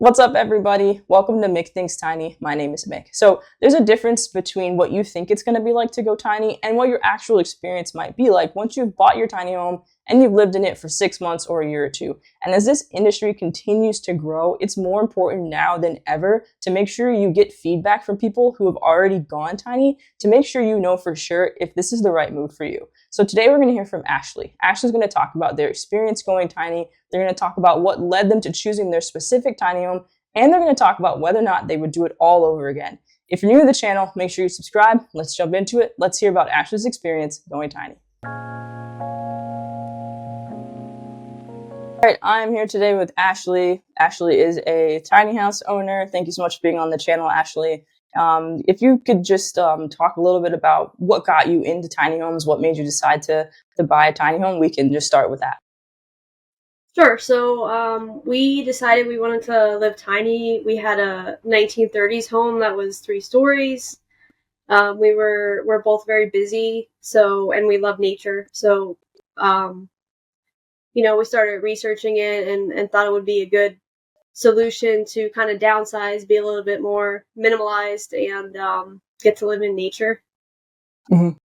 What's up, everybody? Welcome to Make Things Tiny. My name is Mick. So, there's a difference between what you think it's going to be like to go tiny and what your actual experience might be like once you've bought your tiny home and you've lived in it for 6 months or a year or two. And as this industry continues to grow, it's more important now than ever to make sure you get feedback from people who have already gone tiny to make sure you know for sure if this is the right move for you. So, today we're going to hear from Ashely. Ashely's going to talk about their experience going tiny. They're going to talk about what led them to choosing their specific tiny home, and they're going to talk about whether or not they would do it all over again. If you're new to the channel, make sure you subscribe. Let's jump into it. Let's hear about Ashely's experience going tiny. All right, I'm here today with Ashely. Ashely is a tiny house owner. Thank you so much for being on the channel, Ashely. If you could just talk a little bit about what got you into tiny homes, what made you decide to buy a tiny home, we can just start with that. Sure. So we decided we wanted to live tiny. We had a 1930s home that was 3 stories. We're both very busy, and we love nature. So we started researching it and thought it would be a good solution to kind of downsize, be a little bit more minimalized, and get to live in nature. Mm-hmm.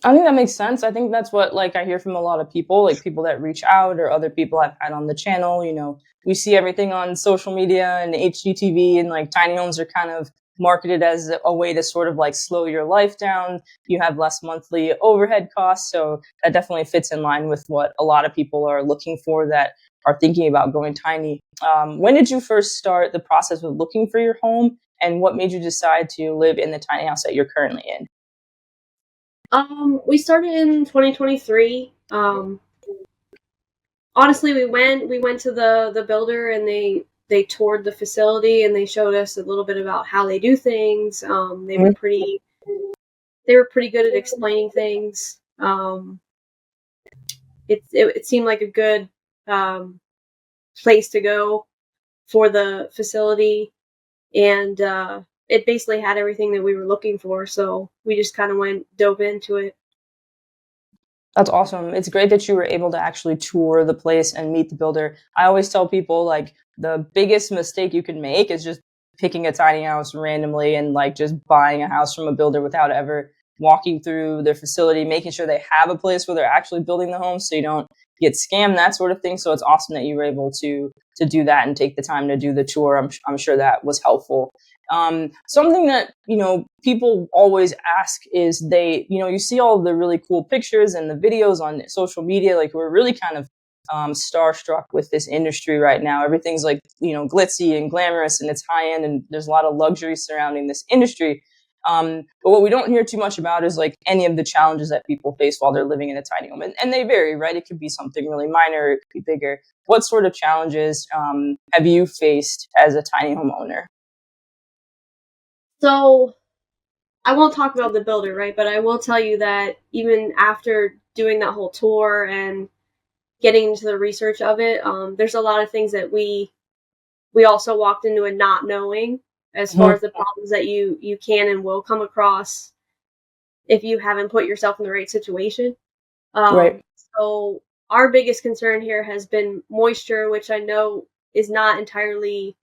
I think that makes sense. I think that's what I hear from a lot of people, like people that reach out or other people I've had on the channel. We see everything on social media and HGTV, and tiny homes are kind of marketed as a way to sort of slow your life down. You have less monthly overhead costs. So that definitely fits in line with what a lot of people are looking for that are thinking about going tiny. When did you first start the process of looking for your home, and what made you decide to live in the tiny house that you're currently in? We started in 2023. Honestly, we went to the builder, and they toured the facility, and they showed us a little bit about how they do things. They were pretty good at explaining things. It seemed like a good place to go for the facility, and it basically had everything that we were looking for. So we just kind of dove into it. That's awesome. It's great that you were able to actually tour the place and meet the builder. I always tell people the biggest mistake you can make is just picking a tiny house randomly and just buying a house from a builder without ever walking through their facility, making sure they have a place where they're actually building the home so you don't get scammed, that sort of thing. So it's awesome that you were able to do that and take the time to do the tour. I'm sure that was helpful. Something that, people always ask is you see all of the really cool pictures and the videos on social media. We're really kind of starstruck with this industry right now. Everything's glitzy and glamorous, and it's high end, and there's a lot of luxury surrounding this industry. But what we don't hear too much about is any of the challenges that people face while they're living in a tiny home. And they vary, right? It could be something really minor, it could be bigger. What sort of challenges have you faced as a tiny home owner? So I won't talk about the builder, right? But I will tell you that even after doing that whole tour and getting into the research of it, there's a lot of things that we also walked into it not knowing, as far as the problems that you can and will come across if you haven't put yourself in the right situation. Right. So our biggest concern here has been moisture, which I know is not entirely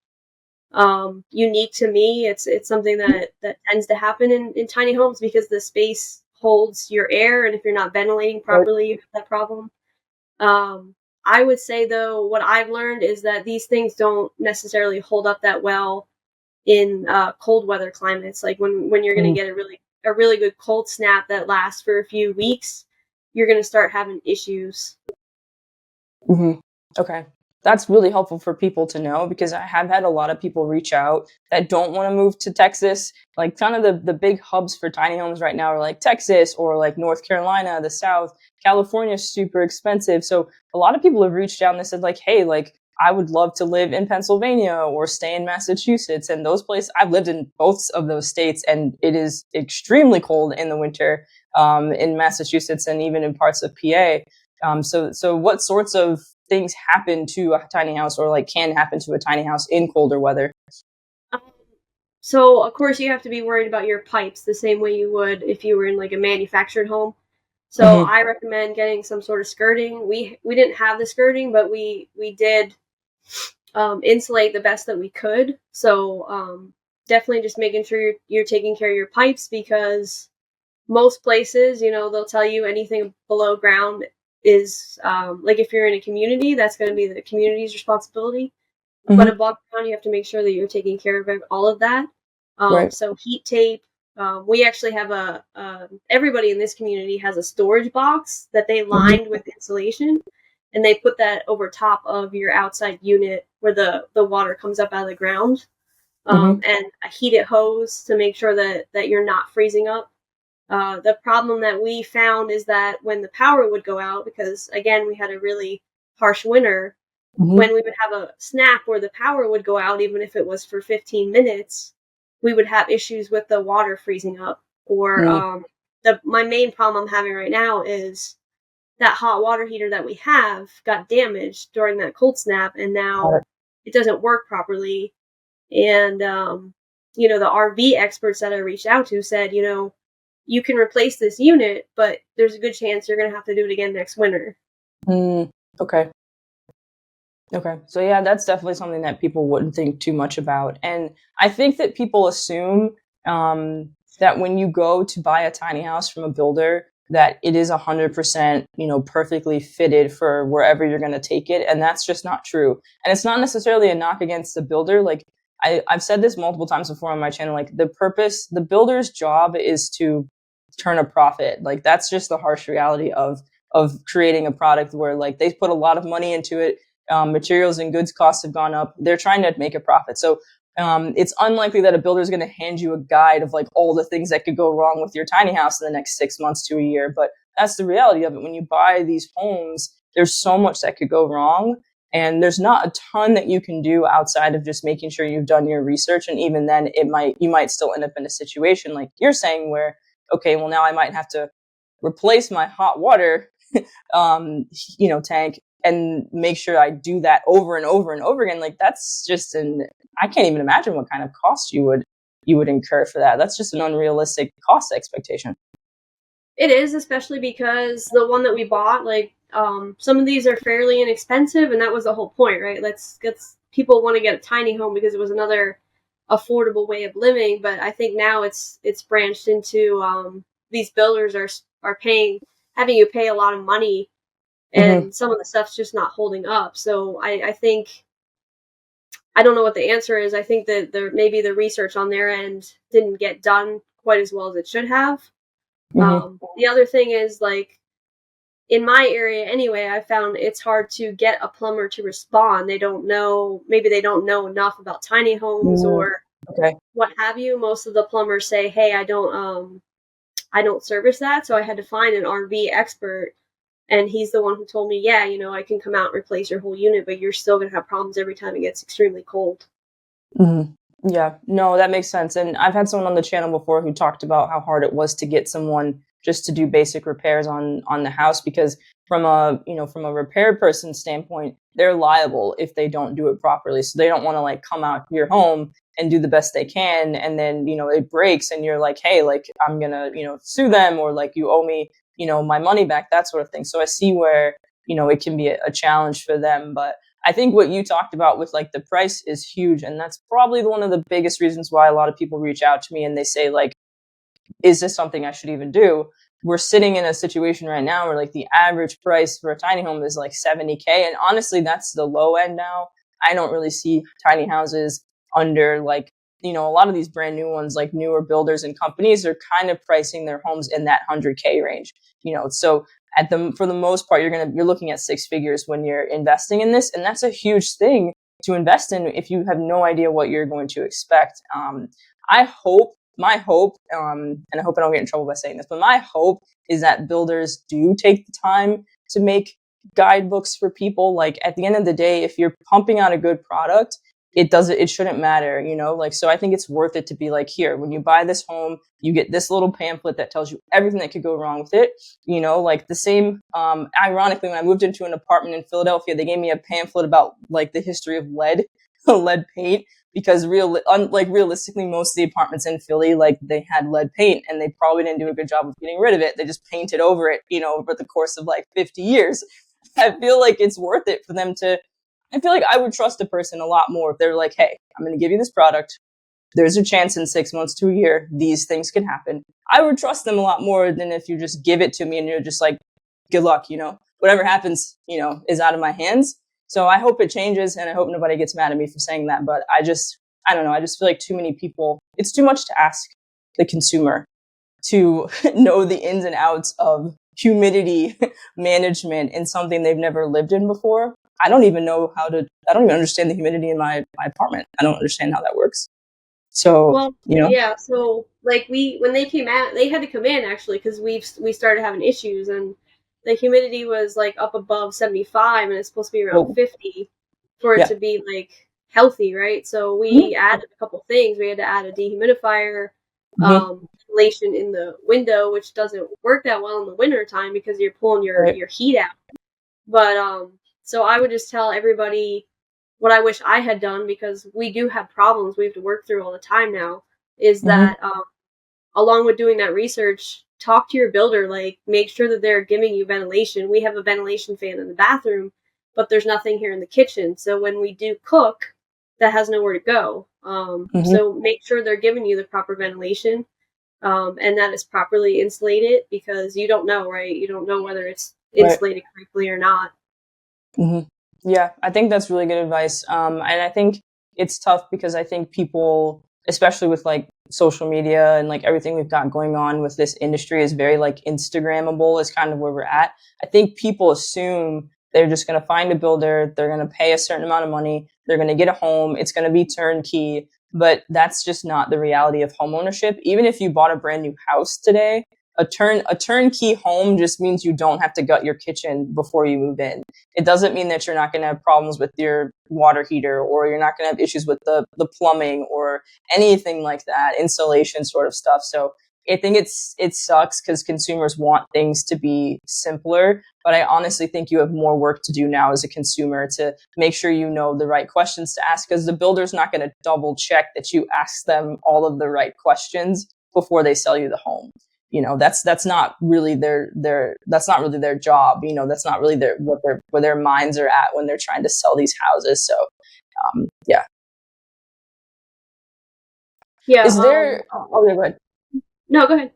unique to me. It's something that tends to happen in tiny homes because the space holds your air, and if you're not ventilating properly, you have that problem. I would say, though, what I've learned is that these things don't necessarily hold up that well in cold weather climates. Like when you're going to get a really good cold snap that lasts for a few weeks, you're going to start having issues. Mm-hmm. Okay. That's really helpful for people to know, because I have had a lot of people reach out that don't want to move to Texas. Kind of the big hubs for tiny homes right now are Texas or North Carolina, the South. California is super expensive. So a lot of people have reached out and they said hey, I would love to live in Pennsylvania or stay in Massachusetts. And those places, I've lived in both of those states, and it is extremely cold in the winter in Massachusetts and even in parts of PA. So what sorts of things happen to a tiny house, or can happen to a tiny house in colder weather? So of course you have to be worried about your pipes the same way you would if you were in a manufactured home. So I recommend getting some sort of skirting. We didn't have the skirting, but we did insulate the best that we could. So definitely just making sure you're taking care of your pipes, because most places, they'll tell you anything below ground is like if you're in a community, that's going to be the community's responsibility. But Mm-hmm. above ground, you have to make sure that you're taking care of all of that. Right. So heat tape. We actually have everybody in this community has a storage box that they Mm-hmm. lined with insulation, and they put that over top of your outside unit where the water comes up out of the ground. Mm-hmm. And a heated hose to make sure that you're not freezing up. The problem that we found is that when the power would go out, because again, we had a really harsh winter, Mm-hmm. when we would have a snap where the power would go out, even if it was for 15 minutes, we would have issues with the water freezing up. Or Mm-hmm. my main problem I'm having right now is that hot water heater that we have got damaged during that cold snap, and Got now it. it doesn't work properly. And the RV experts that I reached out to said, you can replace this unit, but there's a good chance you're going to have to do it again next winter. Mm. Okay. Okay. So yeah, that's definitely something that people wouldn't think too much about. And I think that people assume that when you go to buy a tiny house from a builder, that it is 100%, perfectly fitted for wherever you're going to take it. And that's just not true. And it's not necessarily a knock against the builder. Like I've said this multiple times before on my channel, like the builder's job is to turn a profit. Like that's just the harsh reality of creating a product where like they put a lot of money into it. Materials and goods costs have gone up. They're trying to make a profit. So it's unlikely that a builder is going to hand you a guide of like all the things that could go wrong with your tiny house in the next 6 months to a year. But that's the reality of it. When you buy these homes, there's so much that could go wrong. And there's not a ton that you can do outside of just making sure you've done your research. And even then you might still end up in a situation like you're saying where, okay, well now I might have to replace my hot water tank and make sure I do that over and over and over again. Like that's just I can't even imagine what kind of cost you would incur for that. That's just an unrealistic cost expectation. It is, especially because the one that we bought, like, some of these are fairly inexpensive, and that was the whole point, right? Let's get people want to get a tiny home because it was another affordable way of living. But I think now it's branched into these builders are paying having you pay a lot of money, Mm-hmm. and some of the stuff's just not holding up. So I think I don't know what the answer is. I think that maybe the research on their end didn't get done quite as well as it should have. Mm-hmm. The other thing is, like, in my area anyway, I found it's hard to get a plumber to respond. Maybe they don't know enough about tiny homes Mm, or okay. what have you. Most of the plumbers say, "Hey, I don't service that." So I had to find an RV expert, and he's the one who told me, "Yeah, I can come out and replace your whole unit, but you're still going to have problems every time it gets extremely cold." Mhm. Yeah, no, that makes sense. And I've had someone on the channel before who talked about how hard it was to get someone just to do basic repairs on the house because from a repair person's standpoint, they're liable if they don't do it properly. So they don't want to like come out to your home and do the best they can and then, it breaks and you're like, "Hey, like I'm going to, sue them or like you owe me, my money back," that sort of thing. So I see where, it can be a challenge for them, but I think what you talked about with like the price is huge. And that's probably one of the biggest reasons why a lot of people reach out to me and they say, like, is this something I should even do? We're sitting in a situation right now where like the average price for a tiny home is like 70K. And honestly, that's the low end now. I don't really see tiny houses under like, a lot of these brand new ones, like newer builders and companies are kind of pricing their homes in that 100K range, so for the most part, you're looking at six figures when you're investing in this. And that's a huge thing to invest in if you have no idea what you're going to expect. My hope, and I hope I don't get in trouble by saying this, but my hope is that builders do take the time to make guidebooks for people. Like at the end of the day, if you're pumping out a good product, it shouldn't matter, like, so I think it's worth it to be like, here, when you buy this home, you get this little pamphlet that tells you everything that could go wrong with it. Like the same, ironically, when I moved into an apartment in Philadelphia, they gave me a pamphlet about like the history of lead, lead paint, because realistically, most of the apartments in Philly, like they had lead paint and they probably didn't do a good job of getting rid of it. They just painted over it, over the course of like 50 years. I feel like it's worth it for them to I feel like I would trust a person a lot more if they're like, hey, I'm going to give you this product. There's a chance in 6 months to a year, these things can happen. I would trust them a lot more than if you just give it to me and you're just like, good luck, whatever happens, is out of my hands. So I hope it changes, and I hope nobody gets mad at me for saying that. But I don't know. I just feel like too many people, it's too much to ask the consumer to know the ins and outs of humidity management in something they've never lived in before. I don't even understand the humidity in my apartment. I don't understand how that works. So, Well, yeah. So like when they came out, they had to come in actually because we started having issues, and the humidity was like up above 75, and it's supposed to be around well, 50 for it yeah. to be like healthy, right? So we Mm-hmm. added a couple things. We had to add a dehumidifier, Mm-hmm. ventilation in the window, which doesn't work that well in the winter time because you're pulling Right. your heat out. But so I would just tell everybody what I wish I had done, because we do have problems we have to work through all the time now, is Mm-hmm. that along with doing that research, talk to your builder, like make sure that they're giving you ventilation. We have a ventilation fan in the bathroom, but there's nothing here in the kitchen. So when we do cook, that has nowhere to go. Mm-hmm. So make sure they're giving you the proper ventilation, and that is properly insulated, because you don't know, right? You don't know whether it's Right. insulated correctly or not. Mm-hmm. Yeah, I think that's really good advice. And I think it's tough because I think people, especially with like social media and like everything we've got going on with this industry, is very like Instagrammable, is kind of where we're at. I think people assume they're just going to find a builder, they're going to pay a certain amount of money, they're going to get a home, it's going to be turnkey. But that's just not the reality of homeownership. Even if you bought a brand new house today, a turnkey home just means you don't have to gut your kitchen before you move in. It doesn't mean that you're not going to have problems with your water heater, or you're not going to have issues with the plumbing or anything like that, insulation sort of stuff. So I think it sucks because consumers want things to be simpler, but I honestly think you have more work to do now as a consumer to make sure you know the right questions to ask, because the builder's not going to double check that you ask them all of the right questions before they sell you the home. That's not really their job. That's not really where their minds are at when they're trying to sell these houses. So yeah. Yeah. Is there oh yeah, go ahead. No, go ahead.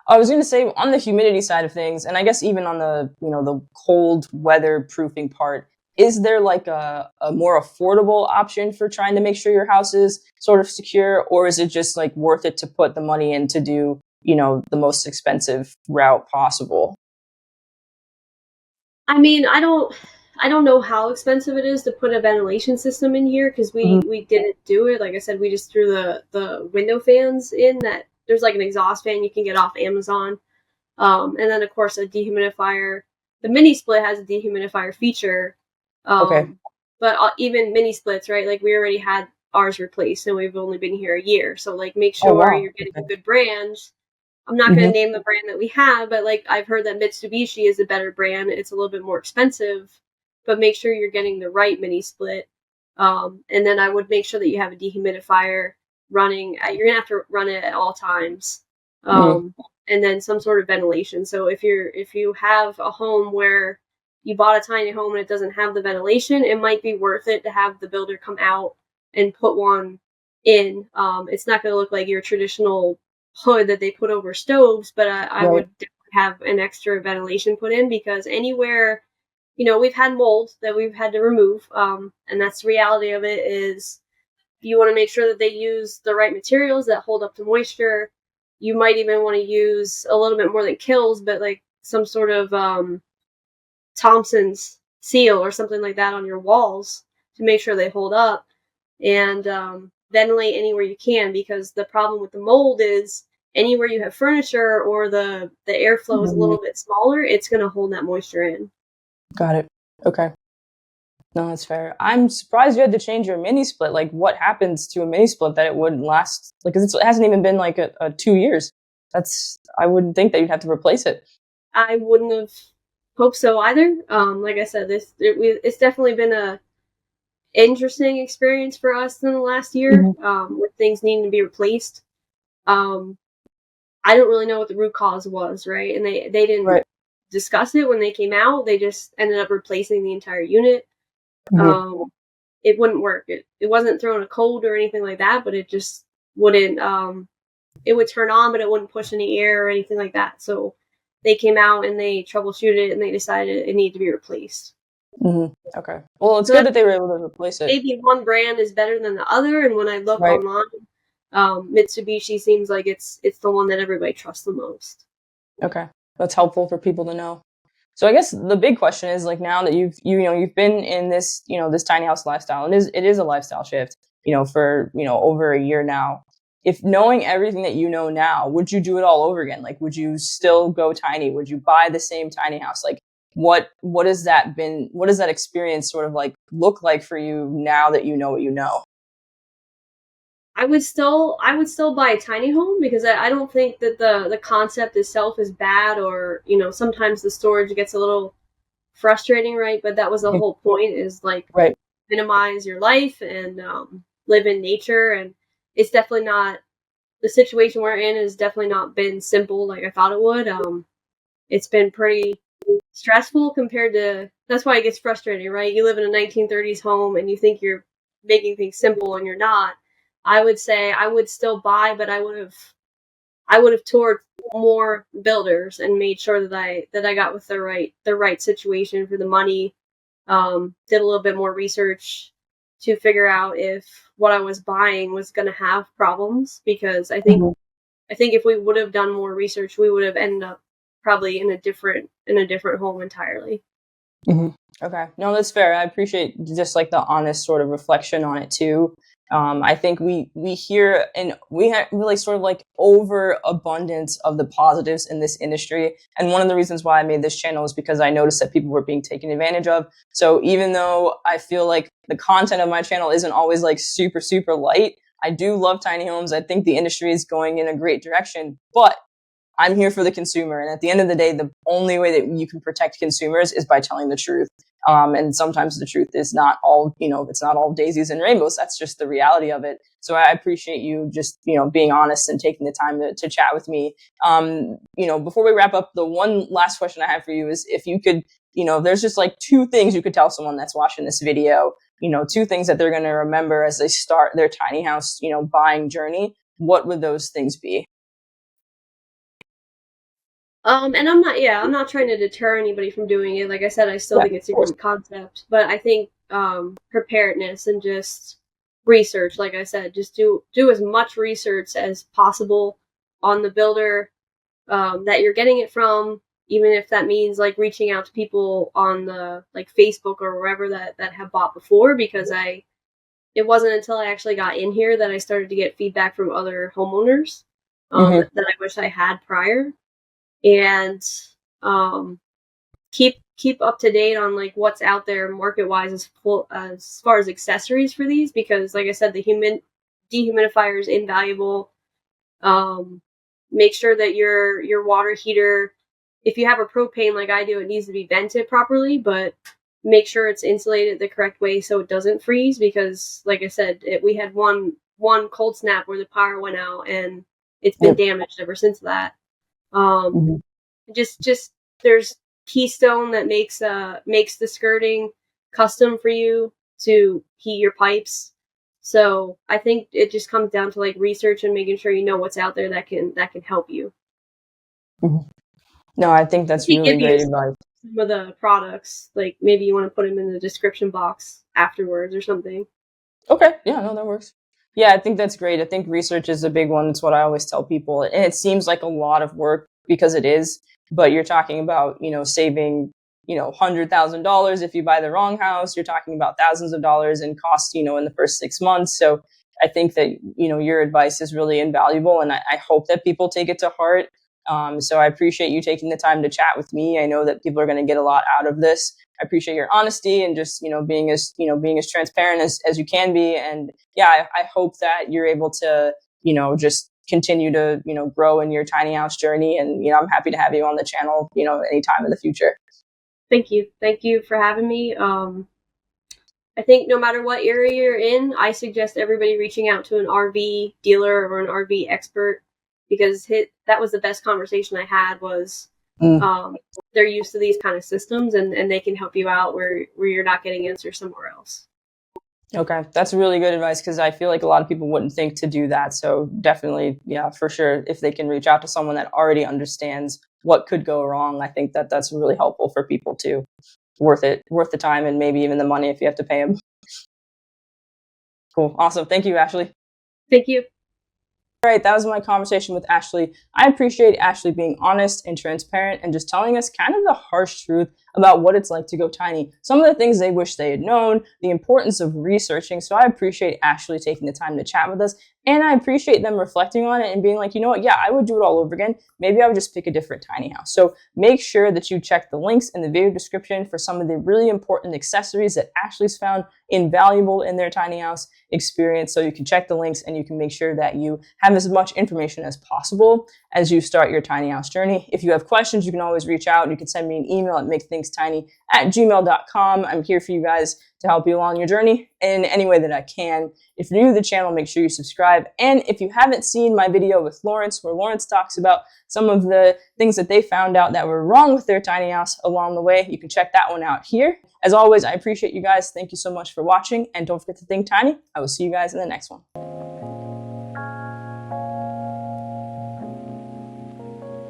I was going to say, on the humidity side of things, and I guess even on the cold weather proofing part, is there like a more affordable option for trying to make sure your house is sort of secure, or is it just like worth it to put the money in to do the most expensive route possible? I mean, I don't know how expensive it is to put a ventilation system in here, because Hmm. we didn't do it. Like I said, we just threw the window fans in. That there's like an exhaust fan you can get off Amazon, and then of course a dehumidifier. The mini split has a dehumidifier feature, Okay. um, but even mini splits, right? Like we already had ours replaced, and we've only been here a year. So like make Oh sure wow. you're getting a Okay. good brand. I'm not going to Hmm. name the brand that we have, but like I've heard that Mitsubishi is a better brand. It's a little bit more expensive, but make sure you're getting the right mini split. And then I would make sure that you have a dehumidifier running. You're gonna have to run it at all times, Mm. um, and then some sort of ventilation. So if you have a home where you bought a tiny home and it doesn't have the ventilation, it might be worth it to have the builder come out and put one in. It's not going to look like your traditional hood that they put over stoves, but I Right. would have an extra ventilation put in, because anywhere, we've had mold that we've had to remove, and that's the reality of it. Is you want to make sure that they use the right materials that hold up to moisture. You might even want to use a little bit more than kills, but like some sort of Thompson's seal or something like that on your walls to make sure they hold up, and ventilate anywhere you can, because the problem with the mold is anywhere you have furniture or the airflow is a Mm. little bit smaller, it's going to hold that moisture in. Got it. Okay. No, that's fair. I'm surprised you had to change your mini split. Like, what happens to a mini split that it wouldn't last? Like, 'cause it hasn't even been like a 2 years. I wouldn't think that you'd have to replace it. I wouldn't have hoped so either. Like I said, it's definitely been a interesting experience for us in the last year, Hmm. with things needing to be replaced. Um, I don't really know what the root cause was, right? And they didn't Right. discuss it when they came out. They just ended up replacing the entire unit. Mhm. it wouldn't work. It wasn't throwing a cold or anything like that, but it just wouldn't. It would turn on, but it wouldn't push any air or anything like that. So they came out and they troubleshooted it and they decided it needed to be replaced. Mhm. Okay. Well, it's So good that's that they were able to replace it. maybe one brand is better than the other. And when I look Right. online, Mitsubishi seems like it's the one that everybody trusts the most. Okay. That's helpful for people to know. So I guess the big question is like now that you've been in this, this tiny house lifestyle, and it is a lifestyle shift, for, over a year now. If knowing everything that you know now, would you do it all over again? Like would you still go tiny? Would you buy the same tiny house? Like what does that experience sort of like look like for you now that you know what you know? I would still buy a tiny home because I don't think that the concept itself is bad, or sometimes the storage gets a little frustrating, right? But that was the whole point, is like Right. minimize your life and live in nature. And it's definitely not, the situation we're in has definitely not been simple like I thought it would. It's been pretty stressful compared to, that's why it gets frustrating, right? You live in a 1930s home and you think you're making things simple and you're not. I would say I would still buy, but I would have toured more builders and made sure that I got with the right situation for the money. Did a little bit more research to figure out if what I was buying was going to have problems, because I think if we would have done more research, we would have ended up probably in a different home entirely. Mhm. Okay. No, that's fair. I appreciate just like the honest sort of reflection on it too. I think we hear and we have really sort of like overabundance of the positives in this industry. And one of the reasons why I made this channel is because I noticed that people were being taken advantage of. So even though I feel like the content of my channel isn't always like super, super light, I do love tiny homes. I think the industry is going in a great direction, but I'm here for the consumer. And at the end of the day, the only way that you can protect consumers is by telling the truth. And sometimes the truth is not all, it's not all daisies and rainbows. That's just the reality of it. So I appreciate you just, being honest and taking the time to chat with me. Before we wrap up, the one last question I have for you is if you could, there's just like two things you could tell someone that's watching this video, two things that they're going to remember as they start their tiny house, buying journey. What would those things be? And I'm not trying to deter anybody from doing it. Like I said, I still Yeah, think of it's a course. great concept, but I think preparedness and just research, like I said, just do as much research as possible on the builder that you're getting it from, even if that means like reaching out to people on the like Facebook or wherever that have bought before, because it wasn't until I actually got in here that I started to get feedback from other homeowners Hmm. that I wish I had prior. And um, keep up to date on like what's out there market wise as far as accessories for these, because like I said, the dehumidifier is invaluable. Um, Make sure that your water heater, if you have a propane like I do, it needs to be vented properly, but make sure it's insulated the correct way so it doesn't freeze. Because, like I said, we had one cold snap where the power went out, and it's been Yep. damaged ever since that. Um, Mhm. just there's Keystone that makes the skirting custom for you to heat your pipes. So I think it just comes down to like research and making sure you know what's out there that can help you. Mhm. No, I think If that's they really give you great advice. some of the products, like maybe you want to put them in the description box afterwards or something. Okay. Yeah, no, that works. Yeah, I think that's great. I think research is a big one. It's what I always tell people. And it seems like a lot of work because it is, but you're talking about, saving, $100,000 if you buy the wrong house. You're talking about thousands of dollars in costs, in the first 6 months. So I think that, your advice is really invaluable. And I hope that people take it to heart. So I appreciate you taking the time to chat with me. I know that people are going to get a lot out of this. I appreciate your honesty and just being as transparent as you can be. And yeah, I hope that you're able to just continue to grow in your tiny house journey. And I'm happy to have you on the channel anytime in the future. Thank you for having me. I think no matter what area you're in, I suggest everybody reaching out to an RV dealer or an RV expert, because that was the best conversation I had, was Mm. um, they're used to these kind of systems, and they can help you out where you're not getting answers somewhere else. Okay, that's really good advice because I feel like a lot of people wouldn't think to do that. So definitely, yeah, for sure. If they can reach out to someone that already understands what could go wrong, I think that that's really helpful for people too. Worth it, worth the time, and maybe even the money if you have to pay them. Cool, awesome. Thank you, Ashely. Thank you. All right, that was my conversation with Ashely. I appreciate Ashely being honest and transparent and just telling us kind of the harsh truth about what it's like to go tiny. Some of the things they wish they had known, the importance of researching. So I appreciate Ashely taking the time to chat with us. And I appreciate them reflecting on it and being like, you know what, yeah, I would do it all over again. Maybe I would just pick a different tiny house. So make sure that you check the links in the video description for some of the really important accessories that Ashely's found invaluable in their tiny house experience. So you can check the links and you can make sure that you have as much information as possible as you start your tiny house journey. If you have questions, you can always reach out. You can send me an email at makethingstiny@gmail.com. I'm here for you guys to help you along your journey in any way that I can. If you're new to the channel, make sure you subscribe. And if you haven't seen my video with Lawrence, where Lawrence talks about some of the things that they found out that were wrong with their tiny house along the way, you can check that one out here. As always, I appreciate you guys. Thank you so much for watching. And don't forget to think tiny. I will see you guys in the next one.